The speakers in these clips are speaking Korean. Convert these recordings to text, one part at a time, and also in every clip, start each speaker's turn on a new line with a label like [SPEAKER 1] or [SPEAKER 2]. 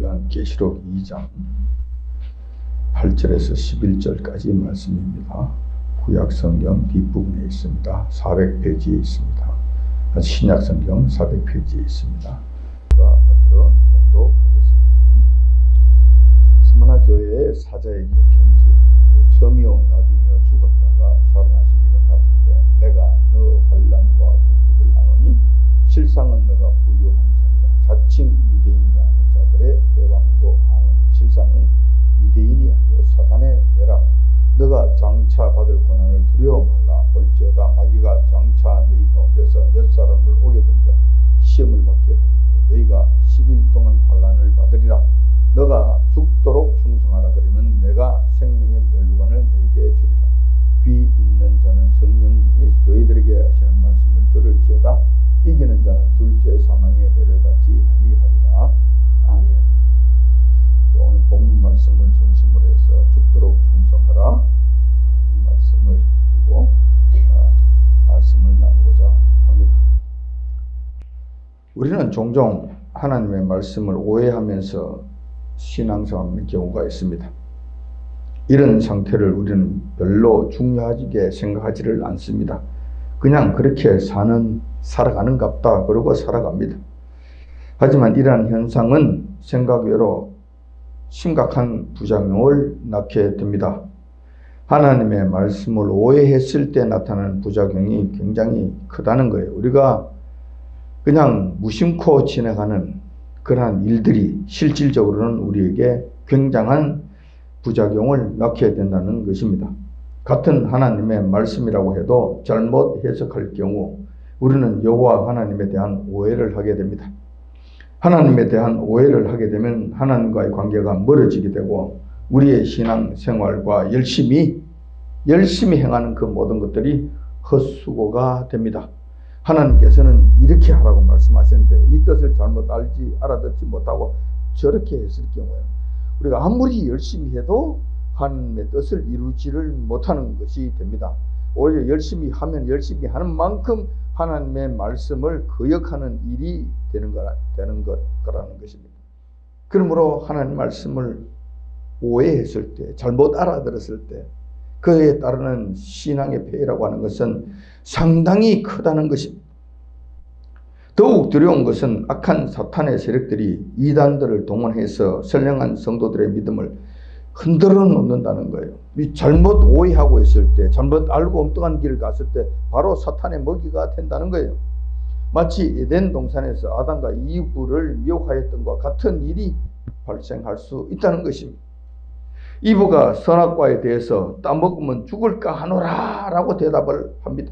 [SPEAKER 1] 요한계시록 2장 8절에서 11절까지 말씀입니다. 구약성경 뒷부분에 있습니다. 400페이지에 있습니다. 신약성경 400페이지에 있습니다. 제가 받들어 봉독하겠습니다. 스무나 교회의 사자에게 편지하기를 점이요 나중이요 죽었다가 살아나시기가 가라사대 내가 너 환난과 궁핍을 아노니 실상은 너가 부유한 자니라. 자칭 유대인이라 하는 자들의 회방도 아노니 실상은 유대인이 아니요 사단의 회라. 너가 장차 받을 고난을 두려워 말라. 볼지어다 마귀가 장차 너희 가운데서 몇 사람을 오게 던져 시험을 받게 하리니 너희가 10일 동안 환난을 받으리라. 너가 죽도록 충성하라. 그러면 내가 생명의 멸류관을 너희에게 주리라. 귀 있는 자는 성령님이 교회들에게 하시는 말씀을 들을지어다. 이기는 자는 둘째 사망의 해를 받지 아니하리라. 아멘. 오늘 본문 말씀을 중심으로 해서 죽도록 충성하라 이 말씀을 두고 말씀을 나누고자 합니다. 우리는 종종 하나님의 말씀을 오해하면서 신앙생활하는 경우가 있습니다. 이런 상태를 우리는 별로 중요하게 생각하지를 않습니다. 그냥 그렇게 살아가는갑다 그러고 살아갑니다. 하지만 이러한 현상은 생각 외로 심각한 부작용을 낳게 됩니다. 하나님의 말씀을 오해했을 때 나타나는 부작용이 굉장히 크다는 거예요. 우리가 그냥 무심코 지나가는 그러한 일들이 실질적으로는 우리에게 굉장한 부작용을 낳게 된다는 것입니다. 같은 하나님의 말씀이라고 해도 잘못 해석할 경우 우리는 여호와 하나님에 대한 오해를 하게 됩니다. 하나님에 대한 오해를 하게 되면 하나님과의 관계가 멀어지게 되고 우리의 신앙생활과 열심히 행하는 그 모든 것들이 헛수고가 됩니다. 하나님께서는 이렇게 하라고 말씀하셨는데 이 뜻을 잘못 알아듣지 못하고 저렇게 했을 경우에 우리가 아무리 열심히 해도 하나님의 뜻을 이루지를 못하는 것이 됩니다. 오히려 열심히 하면 열심히 하는 만큼 하나님의 말씀을 거역하는 일이 되는 거라는 것입니다. 그러므로 하나님 말씀을 오해했을 때, 잘못 알아들었을 때 그에 따르는 신앙의 폐해라고 하는 것은 상당히 크다는 것입니다. 더욱 두려운 것은 악한 사탄의 세력들이 이단들을 동원해서 선량한 성도들의 믿음을 흔들어 놓는다는 거예요. 잘못 오해하고 있을 때, 잘못 알고 엉뚱한 길을 갔을 때 바로 사탄의 먹이가 된다는 거예요. 마치 에덴 동산에서 아담과 이브를 미혹하였던 것과 같은 일이 발생할 수 있다는 것입니다. 이브가 선악과에 대해서 따먹으면 죽을까 하노라 라고 대답을 합니다.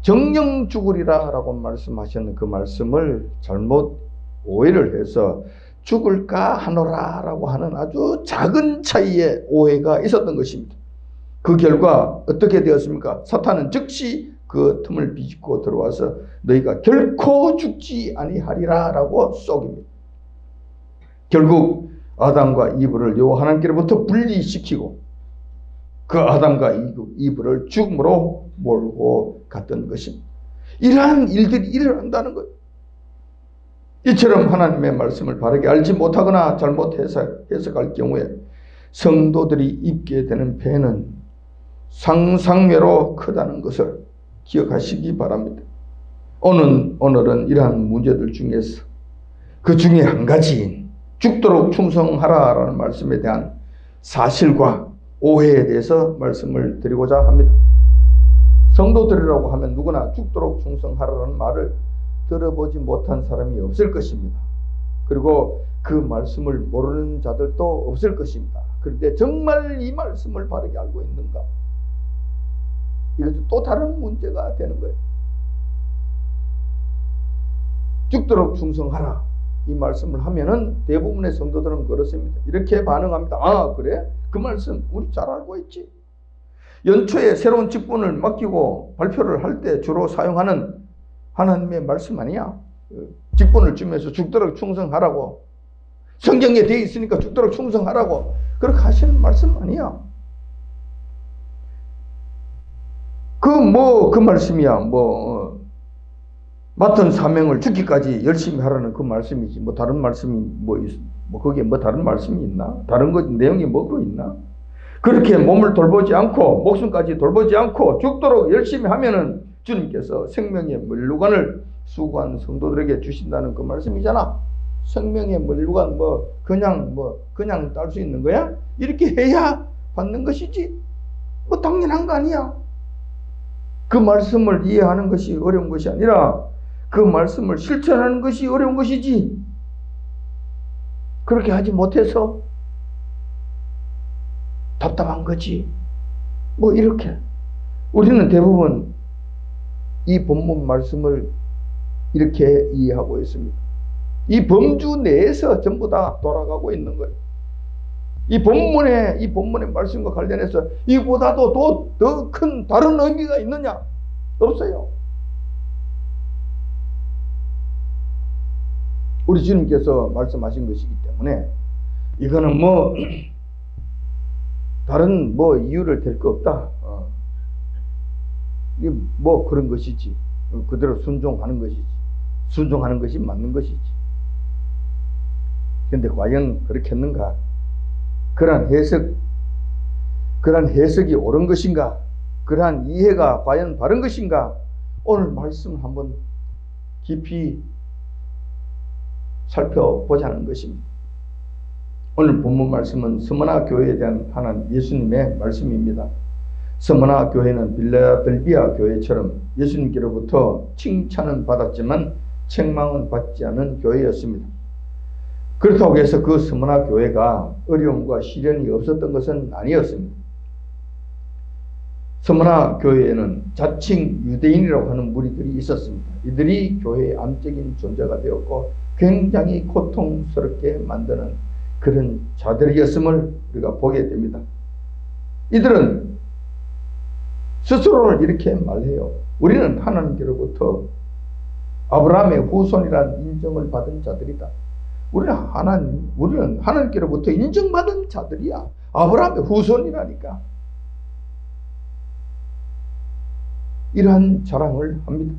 [SPEAKER 1] 정령 죽으리라 라고 말씀하셨는 그 말씀을 잘못 오해를 해서 죽을까 하노라 라고 하는 아주 작은 차이의 오해가 있었던 것입니다. 그 결과 어떻게 되었습니까? 사탄은 즉시 그 틈을 비집고 들어와서 너희가 결코 죽지 아니하리라 라고 쏘깁니다. 결국 아담과 이브를 여호와 하나님께로부터 분리시키고 그 아담과 이브를 죽음으로 몰고 갔던 것입니다. 이러한 일들이 일어난다는 거예요. 이처럼 하나님의 말씀을 바르게 알지 못하거나 잘못 해석할 경우에 성도들이 입게 되는 폐해는 상상외로 크다는 것을 기억하시기 바랍니다. 오늘은 이러한 문제들 중에서 그 중에 한 가지인 죽도록 충성하라라는 말씀에 대한 사실과 오해에 대해서 말씀을 드리고자 합니다. 성도들이라고 하면 누구나 죽도록 충성하라는 말을 들어보지 못한 사람이 없을 것입니다. 그리고 그 말씀을 모르는 자들도 없을 것입니다. 그런데 정말 이 말씀을 바르게 알고 있는가? 이것도 또 다른 문제가 되는 거예요. 죽도록 충성하라 이 말씀을 하면은 대부분의 성도들은 그렇습니다. 이렇게 반응합니다. 아 그래? 그 말씀 우리 잘 알고 있지. 연초에 새로운 직분을 맡기고 발표를 할 때 주로 사용하는 하나님의 말씀 아니야? 직분을 주면서 죽도록 충성하라고 성경에 되어 있으니까 죽도록 충성하라고 그렇게 하시는 말씀 아니야? 그 말씀이야. 맡은 사명을 죽기까지 열심히 하라는 그 말씀이지. 다른 말씀이 뭐 거기에 뭐 다른 말씀이 있나? 다른 거 내용이 뭐가 있나? 그렇게 몸을 돌보지 않고 목숨까지 돌보지 않고 죽도록 열심히 하면은 주님께서 생명의 면류관을 수고한 성도들에게 주신다는 그 말씀이잖아. 생명의 면류관 그냥 딸 수 있는 거야? 이렇게 해야 받는 것이지. 뭐 당연한 거 아니야. 그 말씀을 이해하는 것이 어려운 것이 아니라 그 말씀을 실천하는 것이 어려운 것이지. 그렇게 하지 못해서 답답한 거지. 뭐 이렇게 우리는 대부분 이 본문 말씀을 이렇게 이해하고 있습니다. 이 범주 내에서 전부 다 돌아가고 있는 거예요. 이 본문의 말씀과 관련해서 이보다도 더 큰 다른 의미가 있느냐? 없어요. 우리 주님께서 말씀하신 것이기 때문에 이거는 다른 이유를 댈 거 없다. 이게 그런 것이지. 그대로 순종하는 것이지. 순종하는 것이 맞는 것이지. 근데 과연 그렇겠는가? 그러한 해석이 옳은 것인가? 그러한 이해가 과연 바른 것인가? 오늘 말씀을 한번 깊이 살펴보자는 것입니다. 오늘 본문 말씀은 스무나 교회에 대한 하나님 예수님의 말씀입니다. 스무나 교회는 빌라델비아 교회처럼 예수님께로부터 칭찬은 받았지만 책망은 받지 않은 교회였습니다. 그렇다고 해서 그 스무나 교회가 어려움과 시련이 없었던 것은 아니었습니다. 스무나 교회에는 자칭 유대인이라고 하는 무리들이 있었습니다. 이들이 교회의 암적인 존재가 되었고 굉장히 고통스럽게 만드는 그런 자들이었음을 우리가 보게 됩니다. 이들은 스스로를 이렇게 말해요. 우리는 하나님께로부터 아브라함의 후손이라는 인정을 받은 자들이다. 우리는 하나님께로부터 인정받은 자들이야. 아브라함의 후손이라니까. 이러한 자랑을 합니다.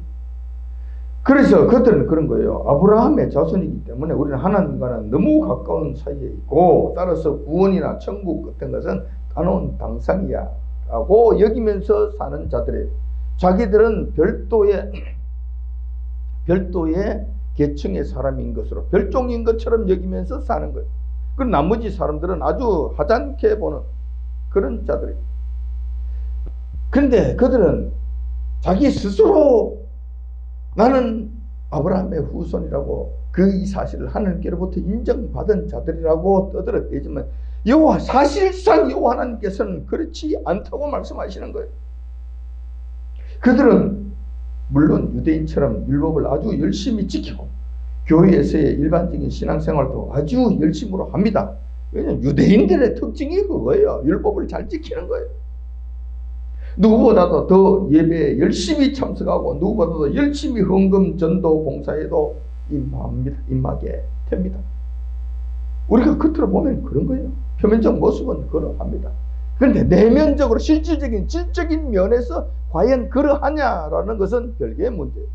[SPEAKER 1] 그래서 그들은 그런 거예요. 아브라함의 자손이기 때문에 우리는 하나님과는 너무 가까운 사이에 있고 따라서 구원이나 천국 같은 것은 따놓은 당상이야 라고 여기면서 사는 자들이에요. 자기들은 별도의 계층의 사람인 것으로 별종인 것처럼 여기면서 사는 거예요. 그리고 나머지 사람들은 아주 하찮게 보는 그런 자들이에요. 그런데 그들은 자기 스스로 나는 아브라함의 후손이라고 이 사실을 하나님께로부터 인정받은 자들이라고 떠들어대지만 사실상 여호와 하나님께서는 그렇지 않다고 말씀하시는 거예요. 그들은 물론 유대인처럼 율법을 아주 열심히 지키고 교회에서의 일반적인 신앙생활도 아주 열심으로 합니다. 왜냐하면 유대인들의 특징이 그거예요. 율법을 잘 지키는 거예요. 누구보다도 더 예배에 열심히 참석하고 누구보다도 열심히 헌금, 전도, 봉사에도 임하게 됩니다. 우리가 겉으로 보면 그런 거예요. 표면적 모습은 그러합니다. 그런데 내면적으로 실질적인 질적인 면에서 과연 그러하냐라는 것은 별개의 문제예요.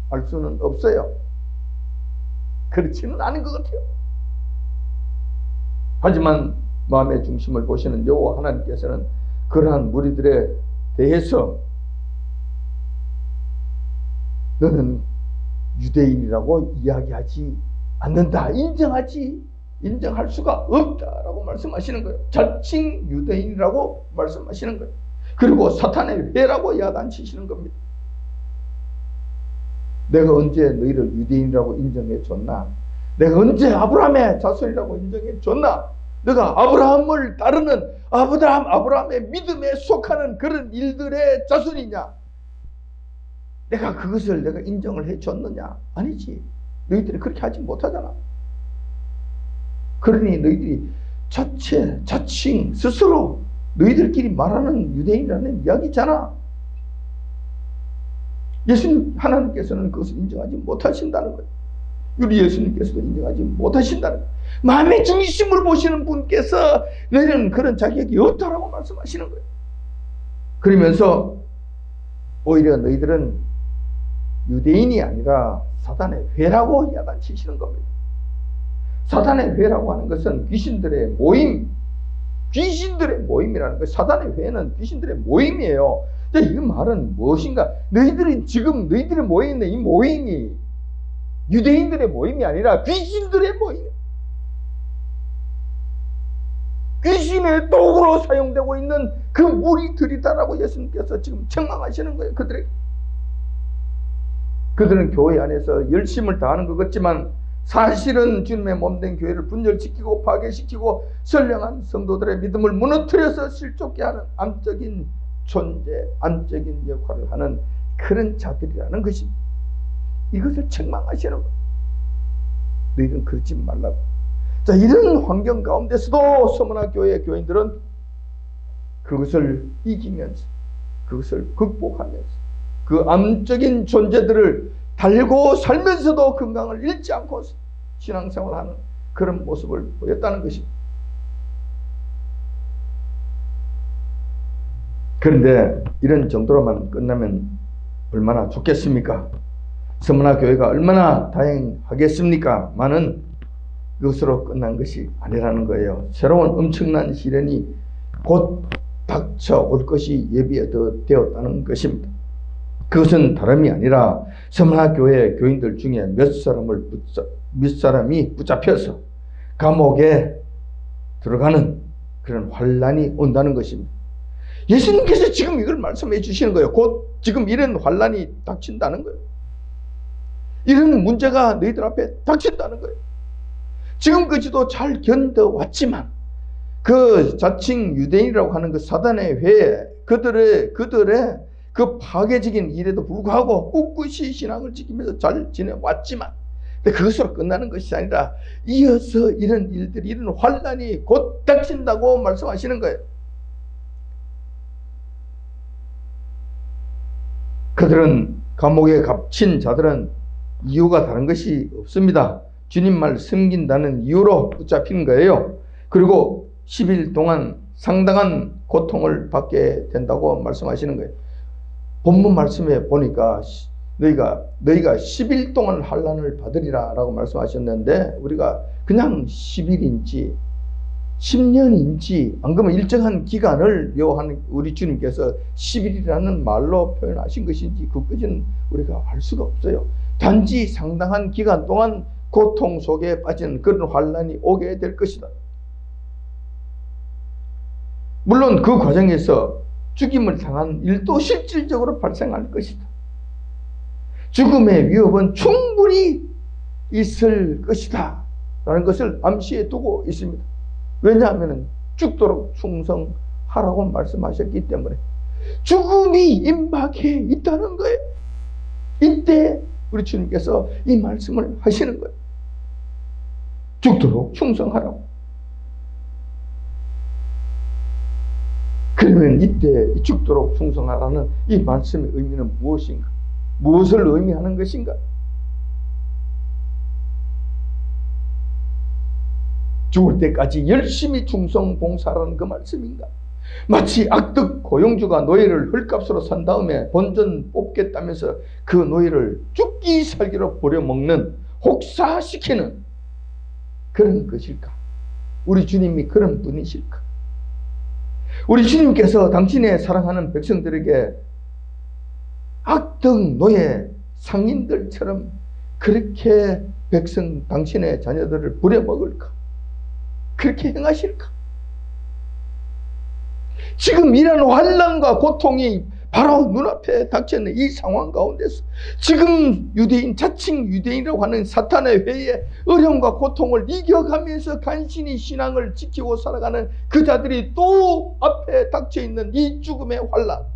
[SPEAKER 1] 알 수는 없어요. 그렇지는 않은 것 같아요. 하지만 마음의 중심을 보시는 여호와 하나님께서는 그러한 무리들에 대해서 너는 유대인이라고 이야기하지 않는다. 인정할 수가 없다라고 말씀하시는 거예요. 자칭 유대인이라고 말씀하시는 거예요. 그리고 사탄의 회라고 야단치시는 겁니다. 내가 언제 너희를 유대인이라고 인정해 줬나? 내가 언제 아브라함의 자손이라고 인정해 줬나? 너가 아브라함을 따르는 아브라함의 믿음에 속하는 그런 일들의 자손이냐? 내가 그것을 내가 인정을 해 줬느냐? 아니지. 너희들이 그렇게 하지 못하잖아. 그러니 너희들이 자칭 스스로 너희들끼리 말하는 유대인이라는 이야기잖아. 예수님 하나님께서는 그것을 인정하지 못하신다는 거예요. 우리 예수님께서도 인정하지 못하신다는 거예요. 마음의 중심을 보시는 분께서 너희는 그런 자격이 없다라고 말씀하시는 거예요. 그러면서 오히려 너희들은 유대인이 아니라 사단의 회라고 야단치시는 겁니다. 사단의 회라고 하는 것은 귀신들의 모임, 귀신들의 모임이라는 거예요. 사단의 회는 귀신들의 모임이에요. 이 말은 무엇인가? 너희들이 지금 너희들이 모여있는 이 모임이 유대인들의 모임이 아니라 귀신들의 모임, 귀신의 도구로 사용되고 있는 그 무리들이다라고 예수님께서 지금 책망하시는 거예요. 그들은 교회 안에서 열심을 다하는 것 같지만 사실은 주님의 몸된 교회를 분열시키고 파괴시키고 선량한 성도들의 믿음을 무너뜨려서 실족케 하는 암적인 존재, 안적인 역할을 하는 그런 자들이라는 것입니다. 이것을 책망하시는 거예요. 너희는 그러지 말라고. 자, 이런 환경 가운데서도 서문화 교회의 교인들은 그것을 이기면서, 그것을 극복하면서 그 암적인 존재들을 달고 살면서도 건강을 잃지 않고 신앙생활하는 그런 모습을 보였다는 것입니다. 그런데 이런 정도로만 끝나면 얼마나 좋겠습니까? 서문화 교회가 얼마나 다행하겠습니까? 많은 그것으로 끝난 것이 아니라는 거예요. 새로운 엄청난 시련이 곧 닥쳐올 것이 예비되었다는 것입니다. 그것은 다름이 아니라 서문화 교회 교인들 중에 몇 사람이 붙잡혀서 감옥에 들어가는 그런 환란이 온다는 것입니다. 예수님께서 지금 이걸 말씀해 주시는 거예요. 곧 지금 이런 환란이 닥친다는 거예요. 이런 문제가 너희들 앞에 닥친다는 거예요. 지금까지도 잘 견뎌왔지만 그 자칭 유대인이라고 하는 그 사단의 회에 그들의 그 파괴적인 일에도 불구하고 꿋꿋이 신앙을 지키면서 잘 지내왔지만 그것으로 끝나는 것이 아니라 이어서 이런 일들이, 이런 환란이 곧 닥친다고 말씀하시는 거예요. 그들은 감옥에 갇힌 자들은 이유가 다른 것이 없습니다. 주님만 섬긴다는 이유로 붙잡힌 거예요. 그리고 10일 동안 상당한 고통을 받게 된다고 말씀하시는 거예요. 본문 말씀에 보니까 너희가 10일 동안 환난을 받으리라 라고 말씀하셨는데 우리가 그냥 10일인지 10년인지 안 그러면 일정한 기간을 요한 우리 주님께서 10일이라는 말로 표현하신 것인지 그것은 우리가 알 수가 없어요. 단지 상당한 기간 동안 고통 속에 빠지는 그런 환란이 오게 될 것이다. 물론 그 과정에서 죽임을 당한 일도 실질적으로 발생할 것이다. 죽음의 위협은 충분히 있을 것이다 라는 것을 암시해 두고 있습니다. 왜냐하면 죽도록 충성하라고 말씀하셨기 때문에 죽음이 임박해 있다는 거예요. 이때 우리 주님께서 이 말씀을 하시는 거예요. 죽도록 충성하라고. 그러면 이때 죽도록 충성하라는 이 말씀의 의미는 무엇인가? 무엇을 의미하는 것인가? 죽을 때까지 열심히 충성 봉사하라는 그 말씀인가? 마치 악덕 고용주가 노예를 헐값으로 산 다음에 본전 뽑겠다면서 그 노예를 죽기 살기로 버려먹는, 혹사시키는 그런 것일까? 우리 주님이 그런 분이실까? 우리 주님께서 당신의 사랑하는 백성들에게 악덕 노예 상인들처럼 그렇게 당신의 자녀들을 부려먹을까? 그렇게 행하실까? 지금 이런 환난과 고통이 바로 눈앞에 닥쳐있는 이 상황 가운데서 지금 자칭 유대인이라고 하는 사탄의 회의 어려움과 고통을 이겨가면서 간신히 신앙을 지키고 살아가는 그 자들이 또 앞에 닥쳐있는 이 죽음의 환난,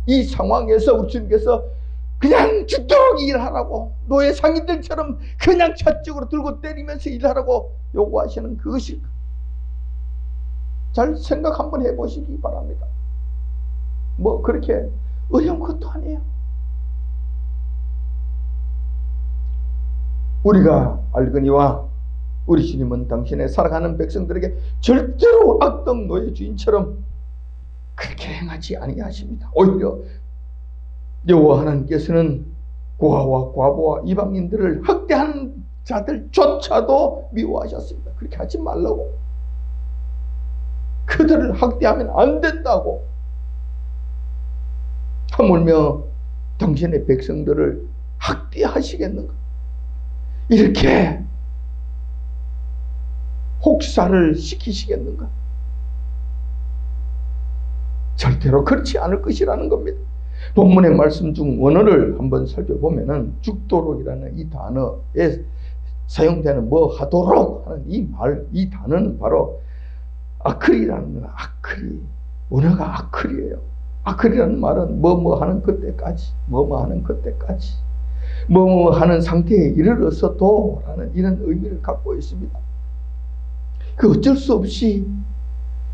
[SPEAKER 1] 이 상황에서 우리 주님께서 그냥 죽도록 일하라고, 노예 상인들처럼 그냥 차적으로 들고 때리면서 일하라고 요구하시는 그것일까? 잘 생각 한번 해보시기 바랍니다. 뭐 그렇게 어려운 것도 아니에요. 우리가 알거니와 우리 주님은 당신의 살아가는 백성들에게 절대로 악덕 노예 주인처럼 그렇게 행하지 아니하십니다. 오히려 여호와 하나님께서는 고아와 과부와 이방인들을 학대하는 자들조차도 미워하셨습니다. 그렇게 하지 말라고. 그들을 학대하면 안 된다고. 하물며 당신의 백성들을 학대하시겠는가? 이렇게 혹사를 시키시겠는가? 절대로 그렇지 않을 것이라는 겁니다. 본문의 말씀 중 원어를 한번 살펴보면은 죽도록이라는 이 단어에 사용되는 뭐 하도록 하는 이 단어는 바로 아클이라는 거야. 아클이. 원어가 아클이에요. 아클이라는 말은 뭐뭐 하는 그때까지, 뭐뭐 하는 그때까지, 뭐뭐 하는 상태에 이르러서도 라는 이런 의미를 갖고 있습니다. 그 어쩔 수 없이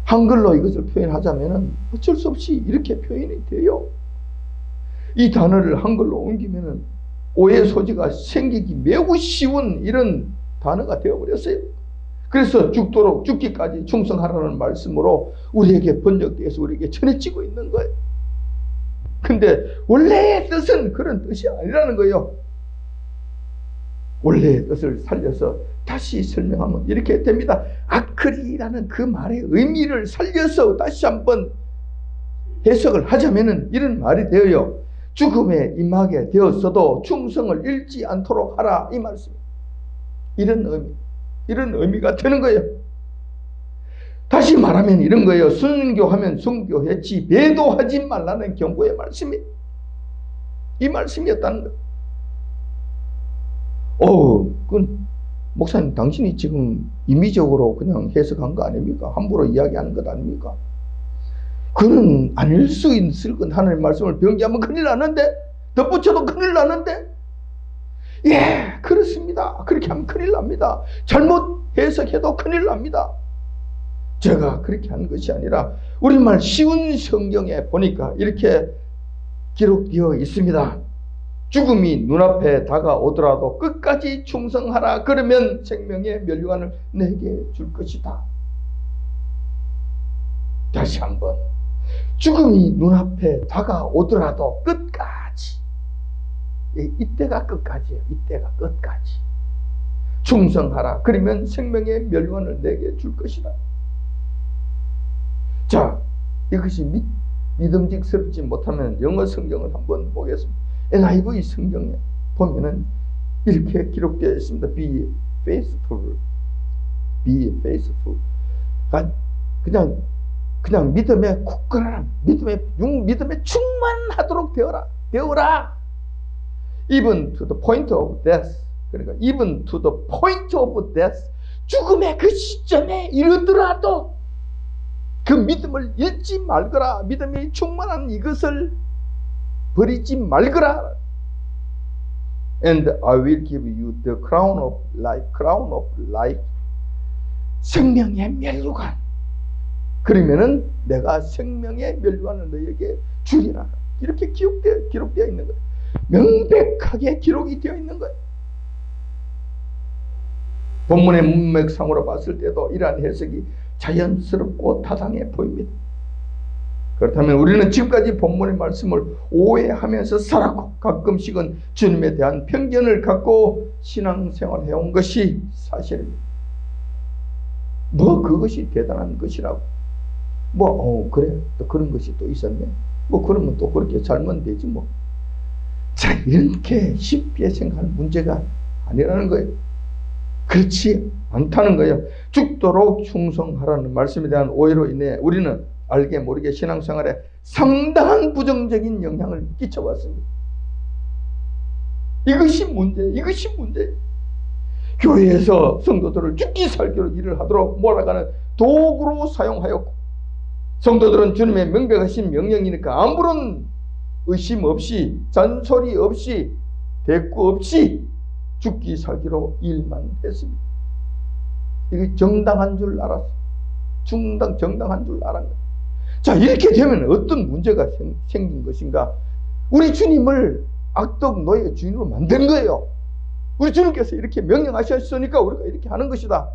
[SPEAKER 1] 한글로 이것을 표현하자면은 어쩔 수 없이 이렇게 표현이 돼요. 이 단어를 한글로 옮기면은 오해 소지가 생기기 매우 쉬운 이런 단어가 되어버렸어요. 그래서 죽도록 죽기까지 충성하라는 말씀으로 우리에게 번역돼서 우리에게 전해지고 있는 거예요. 근데 원래의 뜻은 그런 뜻이 아니라는 거예요. 원래의 뜻을 살려서 다시 설명하면 이렇게 됩니다. 아클이라는 그 말의 의미를 살려서 다시 한번 해석을 하자면은 이런 말이 되어요. 죽음에 임하게 되었어도 충성을 잃지 않도록 하라, 이 말씀입니다. 이런 의미가 되는 거예요. 다시 말하면 이런 거예요. 순교하면 순교했지 배도하지 말라는 경고의 말씀이 이 말씀이었다는 거예요. 그건 목사님 당신이 지금 임의적으로 그냥 해석한 거 아닙니까? 함부로 이야기하는 것 아닙니까? 그는 아닐 수 있을 건 하나님의 말씀을 변기하면 큰일 나는데, 덧붙여도 큰일 나는데, 예, 그렇습니다. 그렇게 하면 큰일 납니다. 잘못 해석해도 큰일 납니다. 제가 그렇게 한 것이 아니라 우리말 쉬운 성경에 보니까 이렇게 기록되어 있습니다. 죽음이 눈앞에 다가오더라도 끝까지 충성하라. 그러면 생명의 면류관을 내게 줄 것이다. 다시 한번. 죽음이 눈앞에 다가오더라도 끝까지. 이때가 끝까지예요. 이때가 끝까지. 충성하라. 그러면 생명의 면류관을 내게 줄 것이다. 자, 이것이 믿음직스럽지 못하면 영어 성경을 한번 보겠습니다. NIV 성경에 보면은 이렇게 기록되어 있습니다. Be faithful. Be faithful. 그냥 믿음에 굳건하라. 믿음에 충만하도록 되어라. Even to the point of death. 그러니까 even to the point of death. 죽음의 그 시점에 이르더라도 그 믿음을 잃지 말거라. 믿음이 충만한 이것을 버리지 말거라. And I will give you the crown of life. Crown of life. 생명의 면류관. 그러면은 내가 생명의 면류관을 너에게 주리라. 이렇게 기록되어 있는 거예요. 명백하게 기록이 되어 있는 거예요. 본문의 문맥상으로 봤을 때도 이러한 해석이 자연스럽고 타당해 보입니다. 그렇다면 우리는 지금까지 본문의 말씀을 오해하면서 살았고 가끔씩은 주님에 대한 편견을 갖고 신앙생활을 해온 것이 사실입니다. 그것이 대단한 것이라고. 그래. 또 그런 것이 또 있었네. 그러면 또 그렇게 살면 되지 뭐. 자, 이렇게 쉽게 생각하는 문제가 아니라는 거예요. 그렇지 않다는 거예요. 죽도록 충성하라는 말씀에 대한 오해로 인해 우리는 알게 모르게 신앙생활에 상당한 부정적인 영향을 끼쳐왔습니다. 이것이 문제. 교회에서 성도들을 죽기 살기로 일을 하도록 몰아가는 도구로 사용하였고, 성도들은 주님의 명백하신 명령이니까 아무런 의심 없이, 잔소리 없이, 대꾸 없이 죽기 살기로 일만 했습니다. 이게 정당한 줄 알았어. 정당한 줄 알았는데. 자, 이렇게 되면 어떤 문제가 생긴 것인가? 우리 주님을 악덕 노예 주인으로 만든 거예요. 우리 주님께서 이렇게 명령하셨으니까 우리가 이렇게 하는 것이다.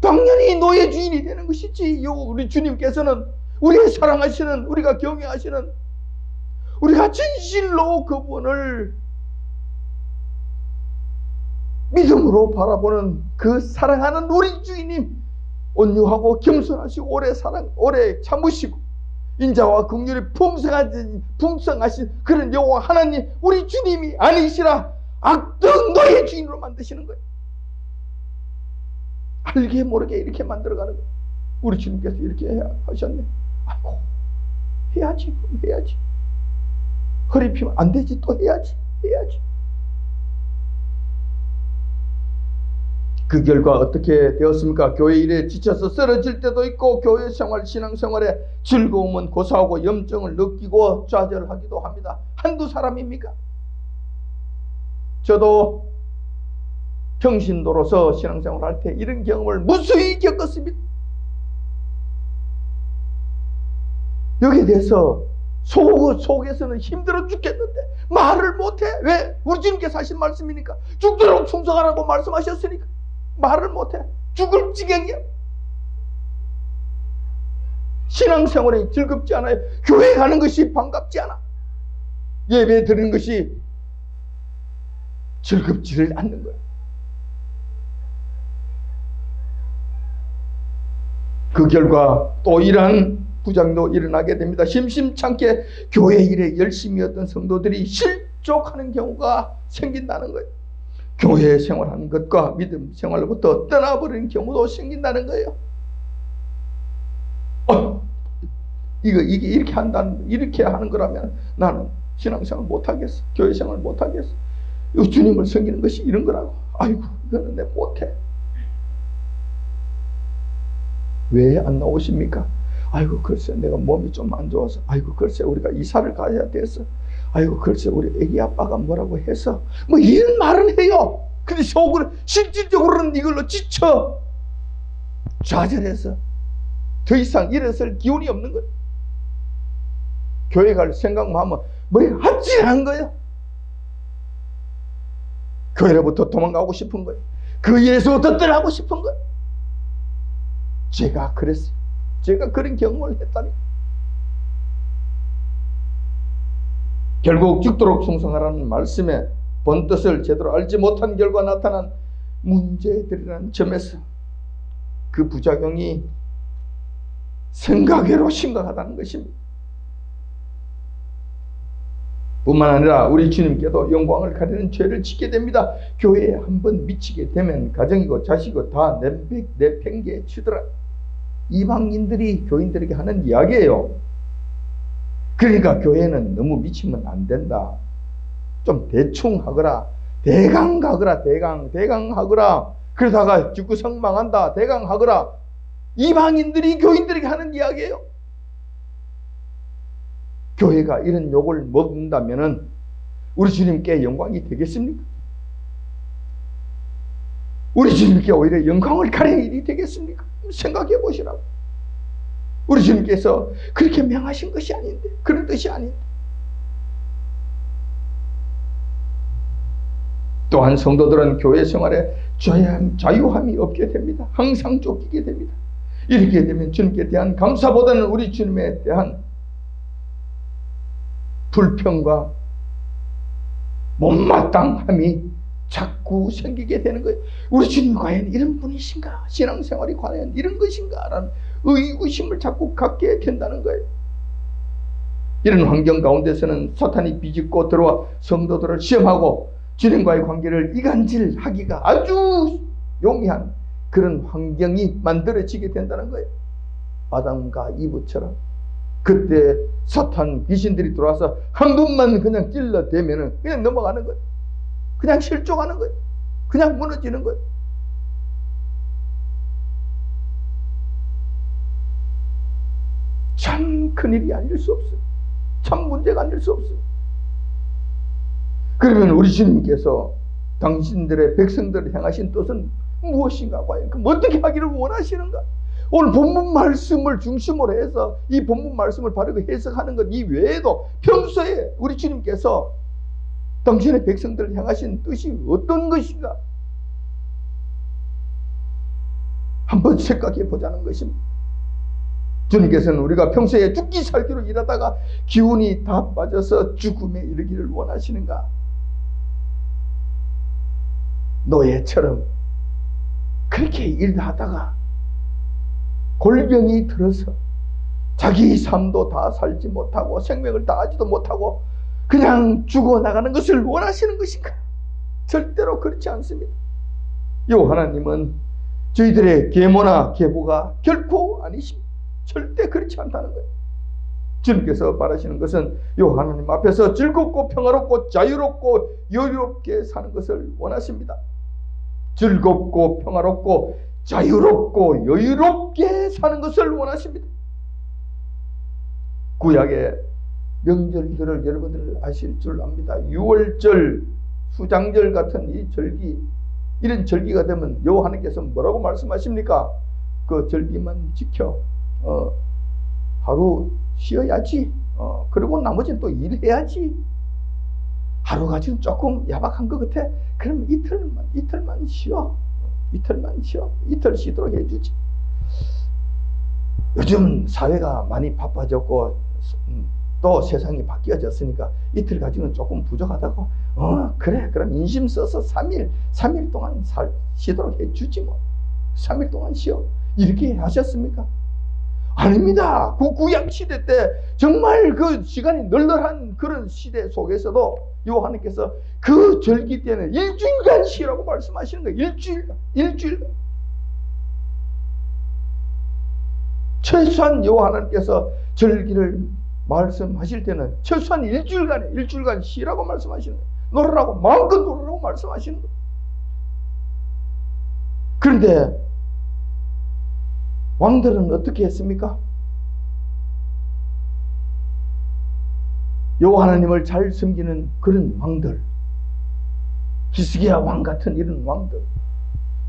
[SPEAKER 1] 당연히 노예 주인이 되는 것이지. 우리 주님께서는 우리의 사랑하시는, 우리가 경외하시는, 우리가 진실로 그분을 믿음으로 바라보는 그 사랑하는 우리 주인님, 온유하고 겸손하시고 오래 참으시고 인자와 긍휼이 풍성하신 그런 여호와 하나님, 우리 주님이 아니시라 악덕 너의 주인으로 만드시는 거예요. 알게 모르게 이렇게 만들어가는 거예요. 우리 주님께서 이렇게 하셨네. 아이고, 해야지. 허리 피면 안 되지. 또 해야지. 그 결과 어떻게 되었습니까? 교회 일에 지쳐서 쓰러질 때도 있고, 교회 생활, 신앙생활에 즐거움은 고사하고 염증을 느끼고 좌절하기도 합니다. 한두 사람입니까? 저도 평신도로서 신앙생활할 때 이런 경험을 무수히 겪었습니다. 여기에 대해서 속에서는 힘들어 죽겠는데 말을 못해. 왜? 우리 주님께서 하신 말씀이니까. 죽도록 충성하라고 말씀하셨으니까 말을 못해. 죽을 지경이야. 신앙생활이 즐겁지 않아요. 교회 가는 것이 반갑지 않아. 예배 드리는 것이 즐겁지를 않는 거예요. 그 결과 또 이러한 부작용도 일어나게 됩니다. 심심찮게 교회 일에 열심히 했던 성도들이 실족하는 경우가 생긴다는 거예요. 교회 생활하는 것과 믿음 생활로부터 떠나버리는 경우도 생긴다는 거예요. 이게 이렇게 하는 거라면 나는 신앙생활 못하겠어. 교회 생활 못하겠어. 주님을 섬기는 것이 이런 거라고. 아이고, 이거는 내 못해. 왜 안 나오십니까? 아이고, 글쎄 내가 몸이 좀 안 좋아서. 아이고, 글쎄 우리가 이사를 가야 돼서. 아이고, 글쎄 우리 애기 아빠가 뭐라고 해서. 뭐 이런 말은 해요. 근데 속으로 실질적으로는 이걸로 지쳐 좌절해서 더 이상 일어설 기운이 없는 거예요. 교회 갈 생각만 하면 머리가 아찔한 거예요. 교회로부터 도망가고 싶은 거예요. 그 일에서부터 떠나고 싶은 거예요. 제가 그랬어요. 제가 그런 경험을 했다니. 결국 죽도록 충성하라는 말씀에 본뜻을 제대로 알지 못한 결과 나타난 문제들이라는 점에서 그 부작용이 생각외로 심각하다는 것입니다. 뿐만 아니라 우리 주님께도 영광을 가리는 죄를 짓게 됩니다. 교회에 한번 미치게 되면 가정이고 자식이고 다 내팽개에 치더라. 이방인들이 교인들에게 하는 이야기예요. 그러니까 교회는 너무 미치면 안 된다. 좀 대충 하거라. 대강 가거라. 대강 하거라. 그러다가 죽고 성망한다. 대강 하거라. 이방인들이 교인들에게 하는 이야기예요. 교회가 이런 욕을 먹는다면 우리 주님께 영광이 되겠습니까? 우리 주님께 오히려 영광을 가리는 일이 되겠습니까? 생각해 보시라고. 우리 주님께서 그렇게 명하신 것이 아닌데, 그런 뜻이 아닌데. 또한 성도들은 교회 생활에 자유함이 없게 됩니다. 항상 쫓기게 됩니다. 이렇게 되면 주님께 대한 감사보다는 우리 주님에 대한 불평과 못마땅함이 자꾸 생기게 되는 거예요. 우리 주님이 과연 이런 분이신가? 신앙생활이 과연 이런 것인가? 라는 의구심을 자꾸 갖게 된다는 거예요. 이런 환경 가운데서는 사탄이 비집고 들어와 성도들을 시험하고 주님과의 관계를 이간질하기가 아주 용이한 그런 환경이 만들어지게 된다는 거예요. 아담과 이브처럼 그때 사탄 귀신들이 들어와서 한 번만 그냥 찔러대면은 그냥 넘어가는 거예요. 그냥 실족하는 거예요. 그냥 무너지는 거예요. 참 큰일이 아닐 수 없어요. 참 문제가 아닐 수 없어요. 그러면 우리 주님께서 당신들의 백성들을 향하신 뜻은 무엇인가? 과연 그럼 어떻게 하기를 원하시는가? 오늘 본문 말씀을 중심으로 해서 이 본문 말씀을 바르게 해석하는 것 이외에도 평소에 우리 주님께서 당신의 백성들을 향하신 뜻이 어떤 것인가? 한번 생각해 보자는 것입니다. 주님께서는 우리가 평소에 죽기 살기로 일하다가 기운이 다 빠져서 죽음에 이르기를 원하시는가? 노예처럼 그렇게 일하다가 골병이 들어서 자기 삶도 다 살지 못하고 생명을 다하지도 못하고 그냥 죽어나가는 것을 원하시는 것인가? 절대로 그렇지 않습니다. 요 하나님은 저희들의 계모나 계보가 결코 아니십니다. 절대 그렇지 않다는 거예요. 주님께서 바라시는 것은 요 하나님 앞에서 즐겁고 평화롭고 자유롭고 여유롭게 사는 것을 원하십니다. 즐겁고 평화롭고 자유롭고 여유롭게 사는 것을 원하십니다. 구약의 명절들을 여러분들 아실 줄 압니다. 유월절, 수장절 같은 이 절기, 이런 절기가 되면 여호와 하나님께서 뭐라고 말씀하십니까? 그 절기만 지켜 하루 쉬어야지. 그리고 나머지는 또 일해야지. 하루가 지금 조금 야박한 것 같아. 그럼 이틀만 쉬어. 이틀만 쉬어. 이틀 쉬도록 해주지. 요즘 사회가 많이 바빠졌고 또 세상이 바뀌어졌으니까 이틀 가지고는 조금 부족하다고. 그래. 그럼 인심 써서 3일 동안 쉬도록 해주지 뭐. 3일 동안 쉬어. 이렇게 하셨습니까? 아닙니다. 그 구약 시대 때 정말 그 시간이 널널한 그런 시대 속에서도 요 하나님께서 그 절기 때는 일주일간 쉬라고 말씀하시는 거예요. 일주일간. 최소한 요 하나님께서 절기를 말씀하실 때는 최소한 일주일간 쉬라고 말씀하시는 거예요. 놀으라고, 마음껏 놀으라고 말씀하시는 거예요. 그런데 왕들은 어떻게 했습니까? 여호와 하나님을 잘 섬기는 그런 왕들, 히스기야 왕 같은 이런 왕들,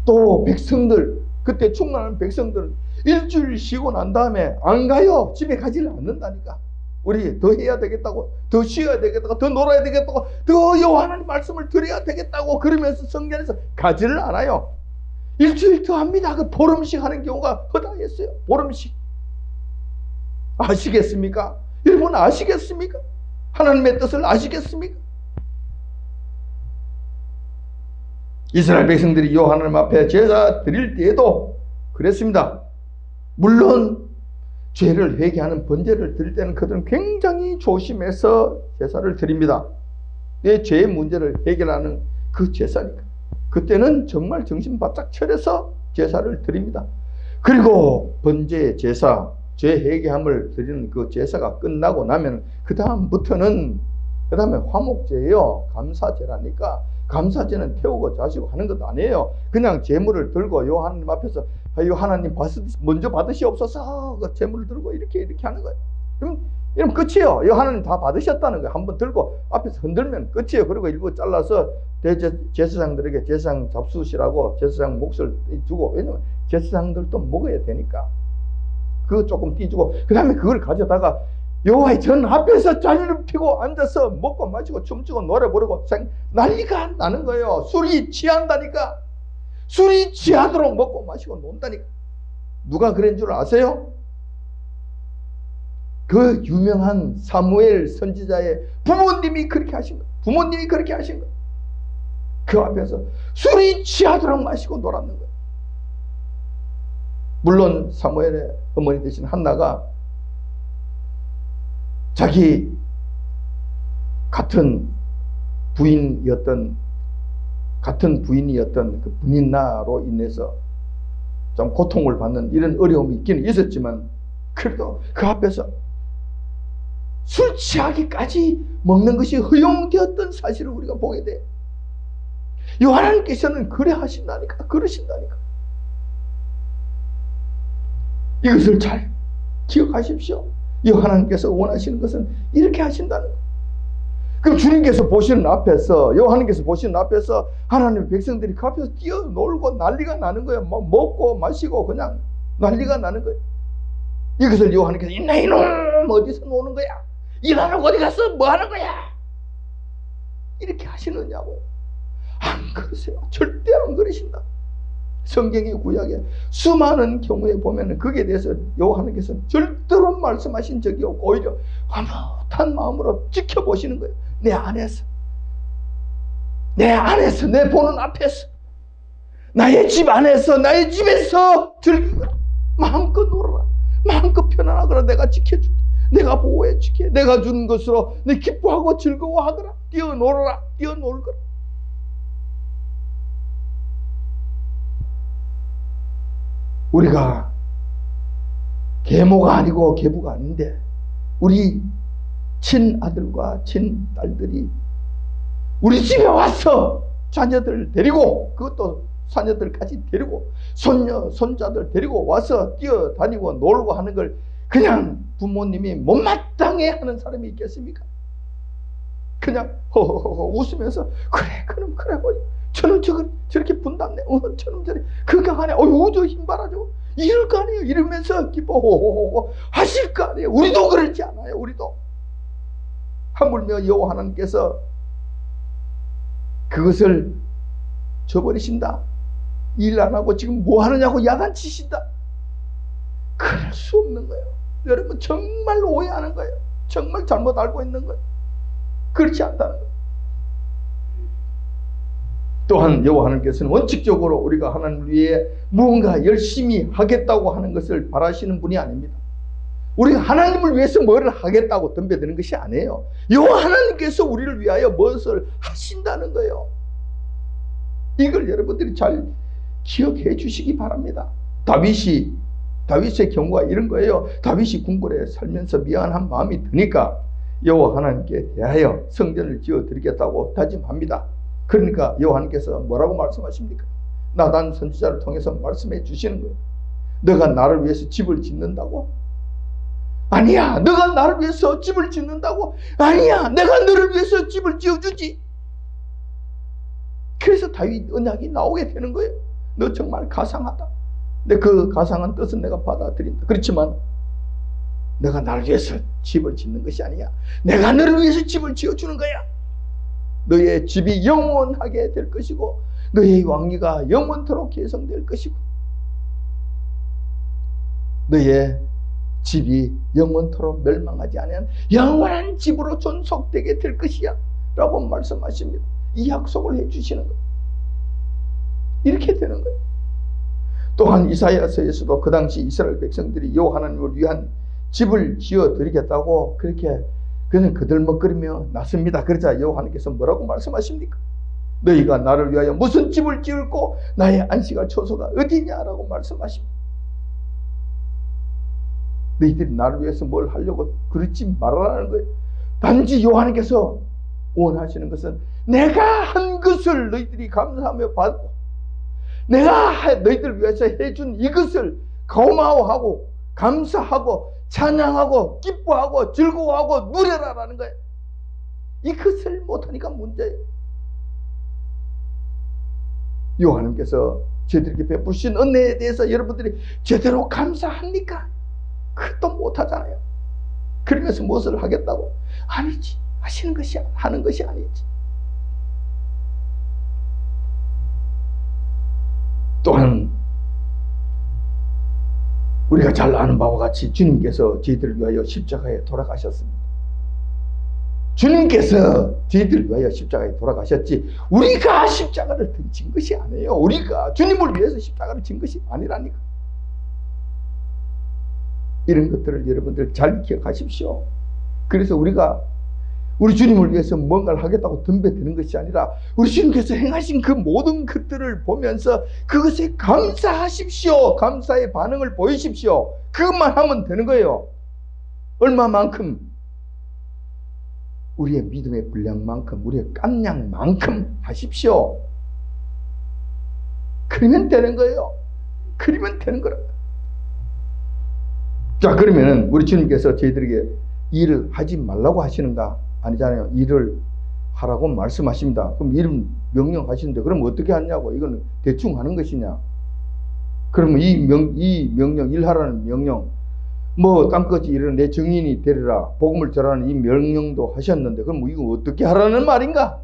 [SPEAKER 1] 또 백성들, 그때 충만한 백성들 일주일 쉬고 난 다음에 안 가요. 집에 가지를 않는다니까. 우리 더 해야 되겠다고, 더 쉬어야 되겠다고, 더 놀아야 되겠다고, 더 여호와 하나님 말씀을 드려야 되겠다고 그러면서 성전에서 가지를 않아요. 일주일 더 합니다. 그 보름씩 하는 경우가 허다했어요. 보름씩. 아시겠습니까? 여러분 아시겠습니까? 하나님의 뜻을 아시겠습니까? 이스라엘 백성들이 요 하나님 앞에 제사 드릴 때에도 그랬습니다. 물론 죄를 회개하는 번제를 드릴 때는 그들은 굉장히 조심해서 제사를 드립니다. 내 죄의 문제를 해결하는 그 제사니까. 그때는 정말 정신 바짝 차려서 제사를 드립니다. 그리고 번제 제사, 죄 회개함을 드리는 그 제사가 끝나고 나면 그 다음에 화목제예요. 감사제라니까. 감사제는 태우고 자시고 하는 것도 아니에요. 그냥 제물을 들고 요 하나님 앞에서 요 하나님 먼저 받으시옵소서. 그 제물을 들고 이렇게 하는 거예요. 그럼 끝이에요. 요 하나님 다 받으셨다는 거예요. 한번 들고 앞에서 흔들면 끝이에요. 그리고 일부 잘라서 제사장들에게 제사장 잡수시라고 제사장 몫을 주고, 왜냐면 제사장들도 먹어야 되니까 그거 조금 띄주고, 그 다음에 그걸 가져다가 여호와의 전 앞에서 잔을 피고 앉아서 먹고 마시고 춤추고 노래 부르고 난리가 나는 거예요. 술이 취한다니까. 술이 취하도록 먹고 마시고 논다니까. 누가 그런 줄 아세요? 그 유명한 사무엘 선지자의 부모님이 그렇게 하신 거예요. 부모님이 그렇게 하신 거예요. 그 앞에서 술이 취하도록 마시고 놀았는 거예요. 물론 사무엘의 어머니 되신 한나가 자기 같은 부인이었던 그 분인나로 인해서 좀 고통을 받는 이런 어려움이 있기는 있었지만, 그래도 그 앞에서 술 취하기까지 먹는 것이 허용되었던 사실을 우리가 보게 돼요. 하나님께서는 그래 하신다니까. 그러신다니까. 이것을 잘 기억하십시오. 하나님께서 원하시는 것은 이렇게 하신다는 거예요. 그럼 주님께서 보시는 앞에서, 하나님께서 보시는 앞에서 하나님의 백성들이 그 앞에서 뛰어놀고 난리가 나는 거예요. 먹고 마시고 그냥 난리가 나는 거예요. 이것을 하나님께서 이놈 어디서 노는 거야? 일하러 어디 가서 뭐 하는 거야? 이렇게 하시느냐고요. 안 그러세요. 절대 안 그러신다. 성경의 구약에 수많은 경우에 보면은 거기에 대해서 하나님께서 절대로 말씀하신 적이 없고 오히려 화목한 마음으로 지켜보시는 거예요. 내 안에서 내 보는 앞에서 나의 집 안에서, 나의 집에서 즐기거라. 마음껏 놀아라. 마음껏 편안하거라. 내가 지켜줄게. 내가 보호해줄게. 내가 주는 것으로 내 기뻐하고 즐거워하거라. 뛰어놀아라. 뛰어놀거라. 우리가 계모가 아니고 계부가 아닌데 우리 친아들과 친딸들이 우리 집에 와서 자녀들 데리고, 그것도 자녀들까지 데리고 손녀 손자들 데리고 와서 뛰어다니고 놀고 하는 걸 그냥 부모님이 못마땅해 하는 사람이 있겠습니까? 그냥 허허허 웃으면서 그래 그럼 그래 저는 저렇게 분담네, 저는 저렇게 건강하네, 저 힘봐라, 저 이럴 거 아니에요. 이러면서 기뻐 호호호 하실 거 아니에요. 우리도 그러지 않아요. 우리도 하물며 여호와 하나님께서 그것을 저버리신다, 일 안 하고 지금 뭐 하느냐고 야단치신다, 그럴 수 없는 거예요. 여러분 정말 오해하는 거예요. 정말 잘못 알고 있는 거예요. 그렇지 않다는 거예요. 또한 여호와 하나님께서는 원칙적으로 우리가 하나님을 위해 무언가 열심히 하겠다고 하는 것을 바라시는 분이 아닙니다. 우리가 하나님을 위해서 뭐를 하겠다고 덤벼드는 것이 아니에요. 여호와 하나님께서 우리를 위하여 무엇을 하신다는 거예요. 이걸 여러분들이 잘 기억해 주시기 바랍니다. 다윗의 경우가 이런 거예요. 다윗이 궁궐에 살면서 미안한 마음이 드니까 여호와 하나님께 대하여 성전을 지어드리겠다고 다짐합니다. 그러니까 여호와 하나님께서 뭐라고 말씀하십니까? 나단 선지자를 통해서 말씀해 주시는 거예요. 너가 나를 위해서 집을 짓는다고? 아니야. 너가 나를 위해서 집을 짓는다고? 아니야. 내가 너를 위해서 집을 지어주지. 그래서 다윗 언약이 나오게 되는 거예요. 너 정말 가상하다. 근데 그 가상한 뜻은 내가 받아들인다. 그렇지만 내가 나를 위해서 집을 짓는 것이 아니야. 내가 너를 위해서 집을 지어주는 거야. 너의 집이 영원하게 될 것이고 너의 왕위가 영원토록 계승될 것이고 너의 집이 영원토록 멸망하지 않은 영원한 집으로 존속되게 될 것이야 라고 말씀하십니다. 이 약속을 해주시는 거예요. 이렇게 되는 거예요. 또한 이사야서에서도 그 당시 이스라엘 백성들이 여호와 하나님을 위한 집을 지어 드리겠다고 그렇게 그냥 그들먹거리며 났습니다. 그러자 여호와 하나님께서 뭐라고 말씀하십니까? 너희가 나를 위하여 무슨 집을 지을고 나의 안식할 처소가 어디냐라고 말씀하십니다. 너희들이 나를 위해서 뭘 하려고 그러지 말아라는 거예요. 단지 여호와 하나님께서 원하시는 것은 내가 한 것을 너희들이 감사하며 받고 내가 너희들을 위해서 해준 이것을 고마워하고 감사하고 찬양하고 기뻐하고 즐거워하고 누려라라는 거예요. 이것을 못하니까 문제예요. 여호와 하나님께서 저희들에게 베푸신 은혜에 대해서 여러분들이 제대로 감사합니까? 그것도 못하잖아요. 그러면서 무엇을 하겠다고? 아니지. 하는 것이 아니지. 또한 우리가 잘 아는 바와 같이 주님께서 저희들을 위하여 십자가에 돌아가셨습니다. 주님께서 저희들을 위하여 십자가에 돌아가셨지 우리가 십자가를 진 것이 아니에요. 우리가 주님을 위해서 십자가를 진 것이 아니라니까. 이런 것들을 여러분들 잘 기억하십시오. 그래서 우리가 우리 주님을 위해서 뭔가를 하겠다고 덤벼드는 것이 아니라 우리 주님께서 행하신 그 모든 것들을 보면서 그것에 감사하십시오. 감사의 반응을 보이십시오. 그것만 하면 되는 거예요. 얼마만큼? 우리의 믿음의 분량만큼, 우리의 깜냥만큼 하십시오. 그러면 되는 거예요. 그러면 되는 거라. 자, 그러면은 우리 주님께서 저희들에게 일을 하지 말라고 하시는가? 아니잖아요. 일을 하라고 말씀하십니다. 그럼 일 명령하시는데 그럼 어떻게 하냐고. 이건 대충 하는 것이냐. 그러면 이 명령, 일하라는 명령, 뭐 땅끝이 이르는 내 증인이 되리라, 복음을 전하는 이 명령도 하셨는데 그럼 이거 어떻게 하라는 말인가?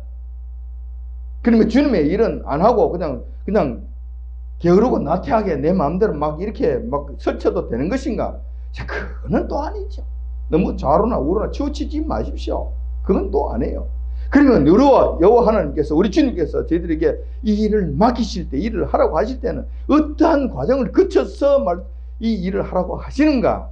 [SPEAKER 1] 그러면 주님의 일은 안 하고 그냥 게으르고 나태하게 내 마음대로 막 이렇게 막 설쳐도 되는 것인가? 자, 그거는 또 아니죠. 너무 좌로나 우로나 치우치지 마십시오. 그건 또 아니에요. 그러면 여호와 하나님께서, 우리 주님께서 저희들에게 이 일을 맡기실 때, 일을 하라고 하실 때는 어떠한 과정을 거쳐서 이 일을 하라고 하시는가?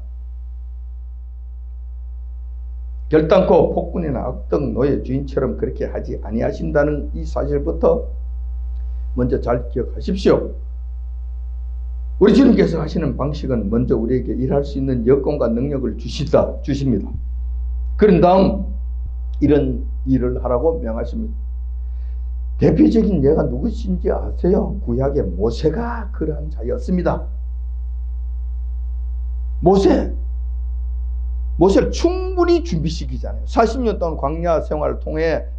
[SPEAKER 1] 결단코 폭군이나 악덕 노예 주인처럼 그렇게 하지 아니하신다는 이 사실부터 먼저 잘 기억하십시오. 우리 주님께서 하시는 방식은 먼저 우리에게 일할 수 있는 여건과 능력을 주십니다. 그런 다음 이런 일을 하라고 명하십니다. 대표적인 예가 누구신지 아세요? 구약의 모세가 그러한 자였습니다. 모세를 충분히 준비시키잖아요. 40년 동안 광야 생활을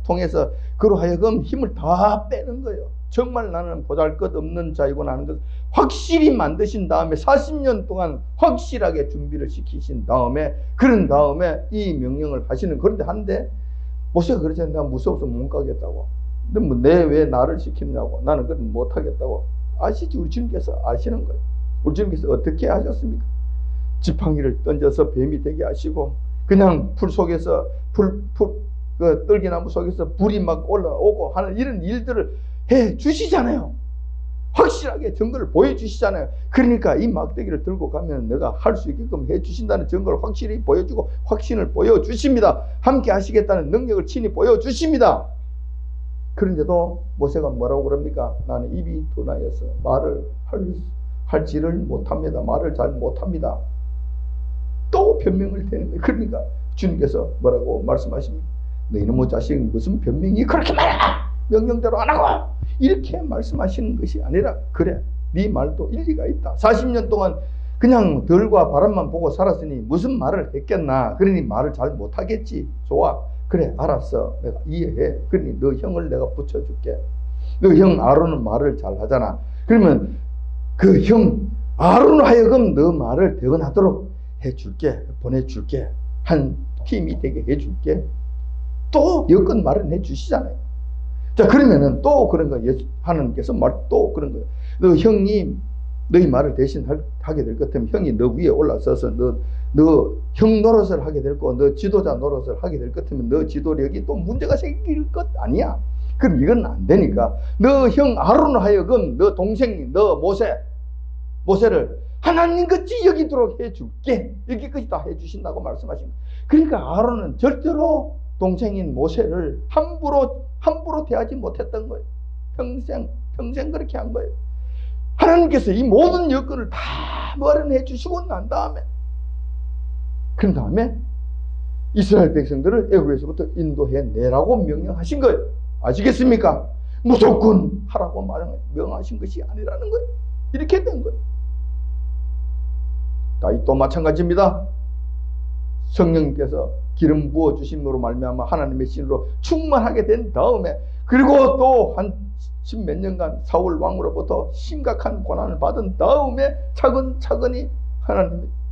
[SPEAKER 1] 통해서 그로 하여금 힘을 다 빼는 거예요. 정말 나는 보잘것없는 자이구나 하는 것을 확실히 만드신 다음에 40년 동안 확실하게 준비를 시키신 다음에, 그런 다음에 이 명령을 하시는. 그런데 한데 모세가 그러잖아요. 내가 무서워서 못 가겠다고. 근데 뭐 내 왜 나를 시키느냐고. 나는 그건 못 하겠다고. 아시지? 우리 주님께서 아시는 거예요. 우리 주님께서 어떻게 하셨습니까? 지팡이를 던져서 뱀이 되게 하시고, 그냥 풀 속에서 그 떨기나무 속에서 불이 막 올라오고 하는 이런 일들을 해 주시잖아요. 확실하게 증거를 보여주시잖아요. 그러니까 이 막대기를 들고 가면 내가 할 수 있게끔 해 주신다는 증거를 확실히 보여주고 확신을 보여주십니다. 함께 하시겠다는 능력을 친히 보여주십니다. 그런데도 모세가 뭐라고 그럽니까? 나는 입이 둔하여서 말을 할지를 못합니다. 말을 잘 못합니다. 또 변명을 대는 거예요. 그러니까 주님께서 뭐라고 말씀하십니까? 너 이놈의 자식, 무슨 변명이 그렇게 많아! 명령대로 안 하고! 이렇게 말씀하시는 것이 아니라, 그래, 네 말도 일리가 있다. 40년 동안 그냥 들과 바람만 보고 살았으니 무슨 말을 했겠나. 그러니 말을 잘 못하겠지. 좋아, 그래, 알았어, 내가 이해해. 그러니 너 형을 내가 붙여줄게. 너 형 아론은 말을 잘 하잖아. 그러면 그 형 아론을 하여금 너 말을 대언하도록 해줄게, 보내줄게, 한 팀이 되게 해줄게. 또 여건 마련해 주시잖아요. 자, 그러면은 또 그런 거, 하나님께서 또 그런 거예요. 너 형이 너희 말을 대신 하게 될 것 같으면 형이 너 위에 올라서서 너 형 노릇을 하게 될 거, 너 지도자 노릇을 하게 될 것 같으면 너 지도력이 또 문제가 생길 것 아니야. 그럼 이건 안 되니까 너 형 아론을 하여금 너 동생, 너 모세를 하나님같이 여기도록 해줄게. 여기까지 다 해주신다고 말씀하신 거예요. 그러니까 아론은 절대로 동생인 모세를 함부로 대하지 못했던 거예요. 평생 그렇게 한 거예요. 하나님께서 이 모든 여건을 다 마련해 주시고 난 다음에, 그런 다음에 이스라엘 백성들을 애굽에서부터 인도해 내라고 명령하신 거예요. 아시겠습니까? 무조건 하라고 명하신 것이 아니라는 거예요. 이렇게 된 거예요. 다윗도 마찬가지입니다. 성령님께서 기름 부어 주심으로 말미암아 하나님의 신으로 충만하게 된 다음에, 그리고 또 한 십몇 년간 사울 왕으로부터 심각한 고난을 받은 다음에 차근차근히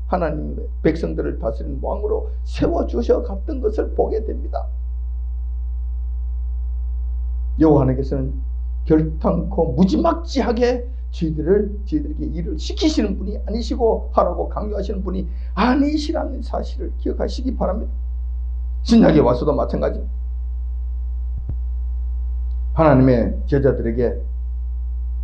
[SPEAKER 1] 하나님의 백성들을 다스리는 왕으로 세워주셔 갔던 것을 보게 됩니다. 여호와 하나님께서는 결탄코 무지막지하게 저희들에게 일을 시키시는 분이 아니시고 하라고 강요하시는 분이 아니시라는 사실을 기억하시기 바랍니다. 신약에 와서도 마찬가지입니다. 하나님의 제자들에게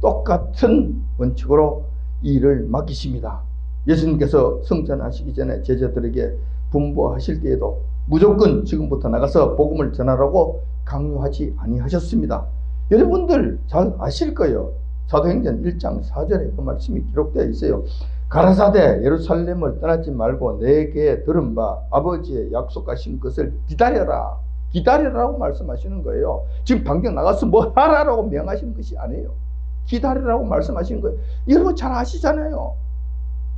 [SPEAKER 1] 똑같은 원칙으로 일을 맡기십니다. 예수님께서 성전하시기 전에 제자들에게 분부하실 때에도 무조건 지금부터 나가서 복음을 전하라고 강요하지 아니하셨습니다. 여러분들 잘 아실 거예요. 사도행전 1장 4절에 그 말씀이 기록되어 있어요. 가라사대 예루살렘을 떠나지 말고 내게 들은 바 아버지의 약속하신 것을 기다려라고 말씀하시는 거예요. 지금 당장 나가서 뭐 하라고 명하시는 것이 아니에요. 기다리라고 말씀하시는 거예요. 여러분 잘 아시잖아요.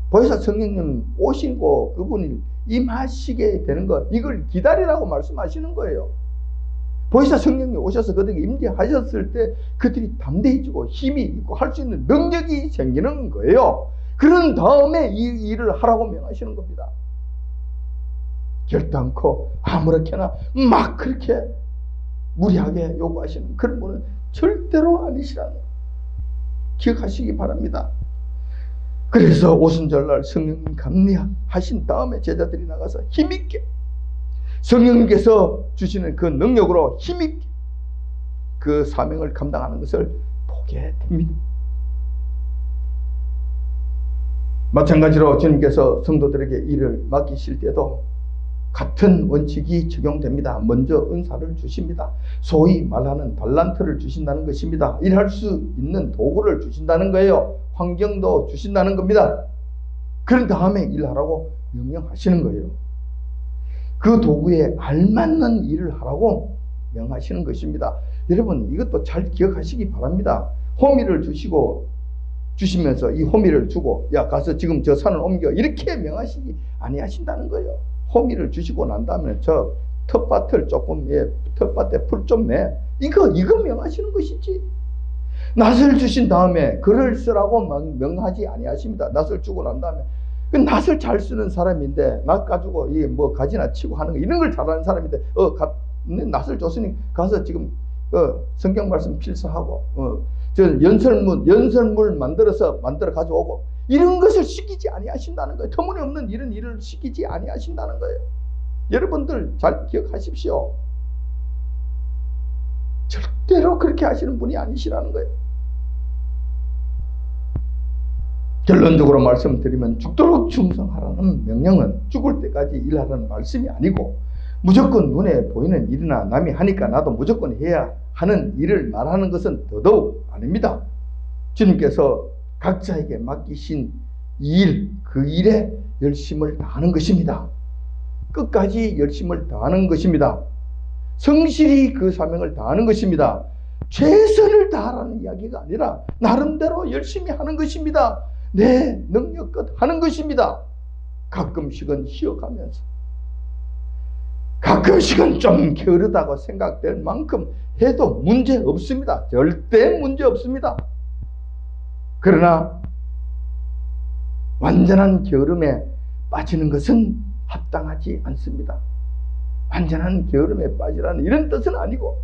[SPEAKER 1] 보혜사 성령님 오시고 그분이 임하시게 되는 것, 이걸 기다리라고 말씀하시는 거예요. 보혜사 성령님 오셔서 그들에게 임재하셨을 때 그들이 담대해지고 힘이 있고 할 수 있는 능력이 생기는 거예요. 그런 다음에 이 일을 하라고 명하시는 겁니다. 결단코 아무렇게나 막 그렇게 무리하게 요구하시는 그런 분은 절대로 아니시라는 거 기억하시기 바랍니다. 그래서 오순절날 성령님 감리하신 다음에 제자들이 나가서 힘있게 성령님께서 주시는 그 능력으로 힘있게 그 사명을 감당하는 것을 보게 됩니다. 마찬가지로 주님께서 성도들에게 일을 맡기실 때도 같은 원칙이 적용됩니다. 먼저 은사를 주십니다. 소위 말하는 달란트를 주신다는 것입니다. 일할 수 있는 도구를 주신다는 거예요. 환경도 주신다는 겁니다. 그런 다음에 일하라고 명령하시는 거예요. 그 도구에 알맞는 일을 하라고 명하시는 것입니다. 여러분, 이것도 잘 기억하시기 바랍니다. 호미를 주시면서 이 호미를 주고, 야, 가서 지금 저 산을 옮겨, 이렇게 명하시기 아니하신다는 거예요. 호미를 주시고 난 다음에 저 텃밭을 조금, 텃밭에 풀 좀 내, 이거 명하시는 것이지. 낫을 주신 다음에 글을 쓰라고 명하지 아니하십니다. 낫을 주고 난 다음에, 그 낫을 잘 쓰는 사람인데, 낫 가지고 뭐 가지나 치고 하는 거, 이런 걸 잘하는 사람인데, 낫을 줬으니 가서 지금 성경 말씀 필사하고, 저 연설문 만들어 가져오고, 이런 것을 시키지 아니하신다는 거예요. 터무니없는 이런 일을 시키지 아니하신다는 거예요. 여러분들 잘 기억하십시오. 절대로 그렇게 하시는 분이 아니시라는 거예요. 결론적으로 말씀드리면, 죽도록 충성하라는 명령은 죽을 때까지 일하라는 말씀이 아니고, 무조건 눈에 보이는 일이나 남이 하니까 나도 무조건 해야 하는 일을 말하는 것은 더더욱 아닙니다. 주님께서 각자에게 맡기신 일, 그 일에 열심을 다하는 것입니다. 끝까지 열심을 다하는 것입니다. 성실히 그 사명을 다하는 것입니다. 최선을 다하라는 이야기가 아니라 나름대로 열심히 하는 것입니다. 내 능력껏 하는 것입니다. 가끔씩은 쉬어가면서, 가끔씩은 좀 게으르다고 생각될 만큼 해도 문제 없습니다. 절대 문제 없습니다. 그러나 완전한 게으름에 빠지는 것은 합당하지 않습니다. 완전한 게으름에 빠지라는 이런 뜻은 아니고,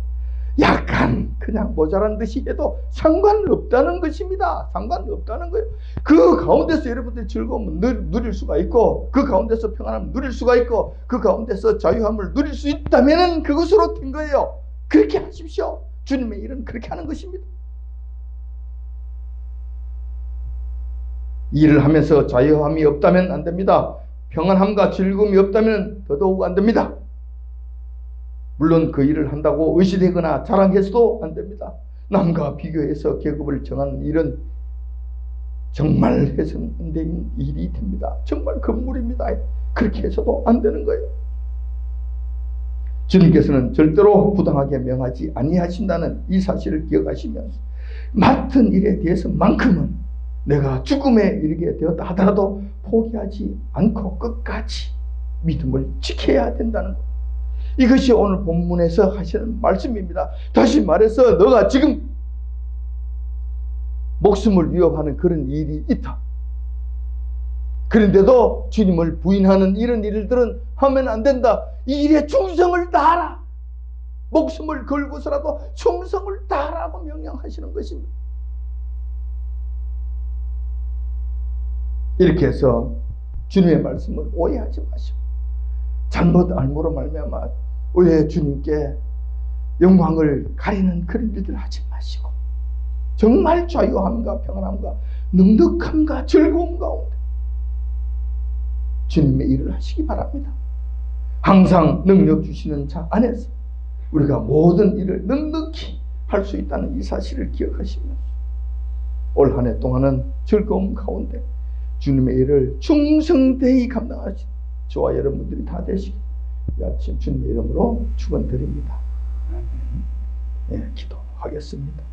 [SPEAKER 1] 약간 그냥 모자란 듯이 해도 상관없다는 것입니다. 상관없다는 거예요. 그 가운데서 여러분들이 즐거움을 누릴 수가 있고, 그 가운데서 평안함을 누릴 수가 있고, 그 가운데서 자유함을 누릴 수 있다면 그것으로 된 거예요. 그렇게 하십시오. 주님의 일은 그렇게 하는 것입니다. 일을 하면서 자유함이 없다면 안 됩니다. 평안함과 즐거움이 없다면 더더욱 안 됩니다. 물론 그 일을 한다고 의시되거나 자랑해서도 안 됩니다. 남과 비교해서 계급을 정하는 일은 정말 해서는 안 되는 일이 됩니다. 정말 금물입니다. 그렇게 해서도 안 되는 거예요. 주님께서는 절대로 부당하게 명하지 아니하신다는 이 사실을 기억하시면서, 맡은 일에 대해서만큼은 내가 죽음에 이르게 되었다 하더라도 포기하지 않고 끝까지 믿음을 지켜야 된다는 것. 이것이 오늘 본문에서 하시는 말씀입니다. 다시 말해서 너가 지금 목숨을 위협하는 그런 일이 있다. 그런데도 주님을 부인하는 이런 일들은 하면 안 된다. 이 일에 충성을 다하라. 목숨을 걸고서라도 충성을 다하라고 명령하시는 것입니다. 이렇게 해서 주님의 말씀을 오해하지 마시고, 잘못 알므로 말미암아 왜 주님께 영광을 가리는 그런 일들 하지 마시고, 정말 자유함과 평안함과 넉넉함과 즐거움 가운데 주님의 일을 하시기 바랍니다. 항상 능력 주시는 자 안에서 우리가 모든 일을 넉넉히 할 수 있다는 이 사실을 기억하시면서 올 한 해 동안은 즐거움 가운데 주님의 일을 충성되이 감당하신 저와 여러분들이 다 되시길 이 아침 주님의 이름으로 축원드립니다. 기도하겠습니다.